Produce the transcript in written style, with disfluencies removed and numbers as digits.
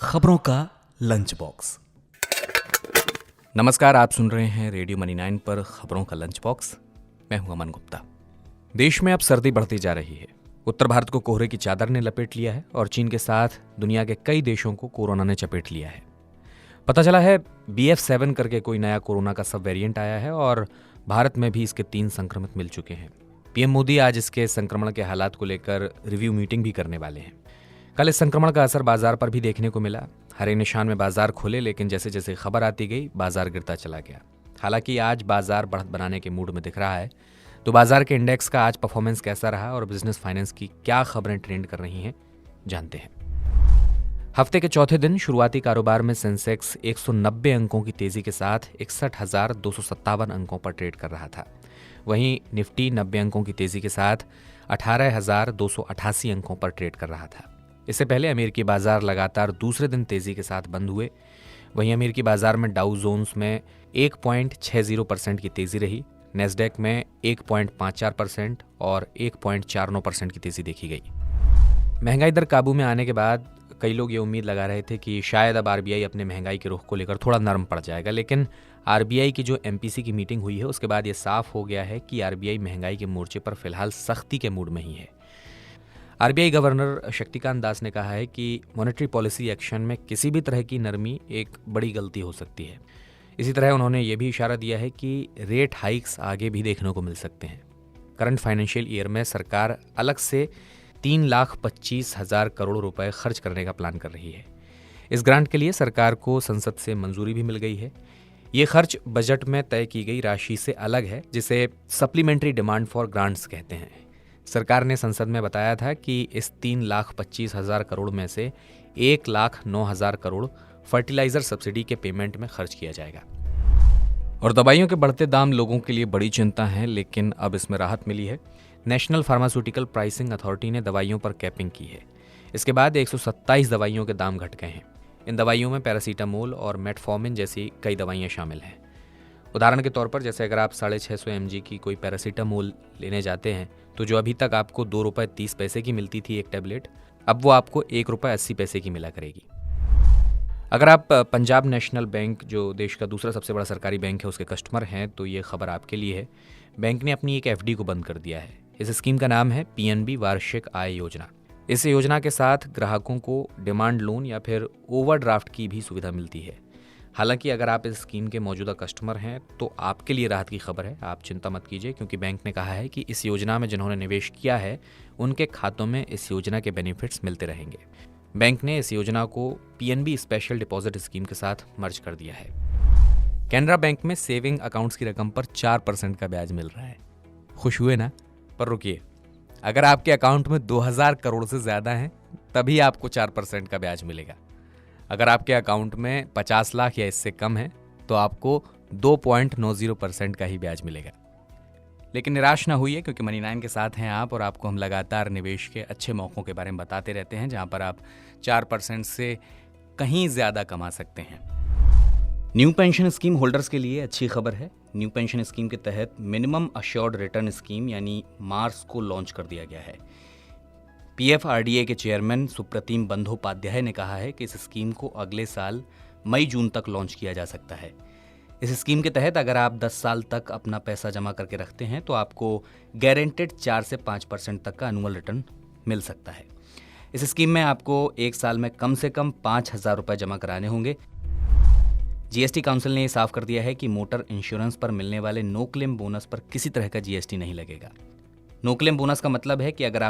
खबरों का lunch box. नमस्कार, आप सुन रहे हैं रेडियो मनी 9 पर खबरों का लंच बॉक्स। मैं हूं अमन गुप्ता। देश में अब सर्दी बढ़ती जा रही है। उत्तर भारत को कोहरे की चादर ने लपेट लिया है और चीन के साथ दुनिया के कई देशों को कोरोना ने चपेट लिया है। पता चला है BF7 करके कोई नया कोरोना का सब वेरिएंट आया है और भारत में भी इसके 3 संक्रमित मिल चुके हैं। पीएम मोदी आज इसके संक्रमण के हालात को लेकर रिव्यू मीटिंग भी करने वाले हैं। कल इस संक्रमण का असर बाजार पर भी देखने को मिला। हरे निशान में बाजार खुले, लेकिन जैसे जैसे खबर आती गई बाजार गिरता चला गया। हालांकि आज बाजार बढ़त बनाने के मूड में दिख रहा है। तो बाजार के इंडेक्स का आज परफॉर्मेंस कैसा रहा और बिजनेस फाइनेंस की क्या खबरें ट्रेंड कर रही हैं, जानते हैं। हफ्ते के चौथे दिन शुरुआती कारोबार में सेंसेक्स 190 अंकों की तेजी के साथ 61,257 अंकों पर ट्रेड कर रहा था। वहीं निफ्टी 90 अंकों की तेजी के साथ 18,288 अंकों पर ट्रेड कर रहा था। इससे पहले अमेरिकी बाजार लगातार दूसरे दिन तेजी के साथ बंद हुए। वहीं अमेरिकी बाजार में डाउ जोन्स में 1.60% की तेजी रही। नेस्डेक में 1.54% और 1.49% की तेजी देखी गई। महंगाई दर काबू में आने के बाद कई लोग ये उम्मीद लगा रहे थे कि शायद अब आरबीआई अपने महंगाई के रुख को लेकर थोड़ा नरम पड़ जाएगा, लेकिन आरबीआई की जो एमपीसी की मीटिंग हुई है उसके बाद ये साफ हो गया है कि आरबीआई महंगाई के मोर्चे पर फिलहाल सख्ती के मूड में ही है। आरबीआई गवर्नर शक्तिकांत दास ने कहा है कि मॉनेटरी पॉलिसी एक्शन में किसी भी तरह की नरमी एक बड़ी गलती हो सकती है। इसी तरह उन्होंने ये भी इशारा दिया है कि रेट हाइक्स आगे भी देखने को मिल सकते हैं। करंट फाइनेंशियल ईयर में सरकार अलग से 3,25,000 करोड़ रुपए खर्च करने का प्लान कर रही है। इस ग्रांट के लिए सरकार को संसद से मंजूरी भी मिल गई है। ये खर्च बजट में तय की गई राशि से अलग है, जिसे सप्लीमेंट्री डिमांड फॉर ग्रांट्स कहते हैं। सरकार ने संसद में बताया था कि इस 3,25,000 करोड़ में से 1,09,000 करोड़ फर्टिलाइजर सब्सिडी के पेमेंट में खर्च किया जाएगा। और दवाइयों के बढ़ते दाम लोगों के लिए बड़ी चिंता है, लेकिन अब इसमें राहत मिली है। नेशनल फार्मास्यूटिकल प्राइसिंग अथॉरिटी ने दवाइयों पर कैपिंग की है। इसके बाद 127 दवाइयों के दाम घट गए हैं। इन दवाइयों में पैरासीटामोल और मेटफॉर्मिन जैसी कई दवाइयां शामिल हैं। उदाहरण के तौर पर जैसे अगर आप 650 mg की कोई पैरासीटामोल लेने जाते हैं तो जो अभी तक आपको ₹2.30 की मिलती थी एक टैबलेट, अब वो आपको ₹1.80 की मिला करेगी। अगर आप पंजाब नेशनल बैंक, जो देश का दूसरा सबसे बड़ा सरकारी बैंक है, उसके कस्टमर हैं तो ये खबर आपके लिए है। बैंक ने अपनी एक एफडी को बंद कर दिया है। इस स्कीम का नाम है पीएनबी वार्षिक आय योजना। इस योजना के साथ ग्राहकों को डिमांड लोन या फिर ओवरड्राफ्ट की भी सुविधा मिलती है। हालांकि अगर आप इस स्कीम के मौजूदा कस्टमर हैं तो आपके लिए राहत की खबर है। आप चिंता मत कीजिए, क्योंकि बैंक ने कहा है कि इस योजना में जिन्होंने निवेश किया है उनके खातों में इस योजना के बेनिफिट्स मिलते रहेंगे। बैंक ने इस योजना को पीएनबी स्पेशल डिपॉजिट स्कीम के साथ मर्ज कर दिया है। कैनरा बैंक में सेविंग अकाउंट्स की रकम पर 4% का ब्याज मिल रहा है। खुश हुए ना? पर रुकिए, अगर आपके अकाउंट में 2,000 करोड़ से ज्यादा है तभी आपको 4% का ब्याज मिलेगा। अगर आपके अकाउंट में 50 लाख या इससे कम है तो आपको 2.90% का ही ब्याज मिलेगा। लेकिन निराश ना होइए, क्योंकि मनी 9 के साथ हैं आप और आपको हम लगातार निवेश के अच्छे मौक़ों के बारे में बताते रहते हैं, जहां पर आप 4% से कहीं ज़्यादा कमा सकते हैं। न्यू पेंशन स्कीम होल्डर्स के लिए अच्छी खबर है। न्यू पेंशन स्कीम के तहत मिनिमम अश्योर्ड रिटर्न स्कीम यानी मार्स को लॉन्च कर दिया गया है। पीएफआरडीए के चेयरमैन सुप्रतिम बंदोपाध्याय ने कहा है कि इस स्कीम को अगले साल मई-जून तक लॉन्च किया जा सकता है। इस स्कीम के तहत अगर आप 10 साल तक अपना पैसा जमा करके रखते हैं तो आपको गारंटेड 4 से 5% तक का एनुअल रिटर्न मिल सकता है। इस स्कीम में आपको एक साल में कम से कम 5,000 रुपये जमा कराने होंगे। जीएसटी काउंसिल ने यह साफ कर दिया है कि मोटर इंश्योरेंस पर मिलने वाले नो क्लेम बोनस पर किसी तरह का जीएसटी नहीं लगेगा। नो क्लेम बोनस का मतलब है कि अगर आप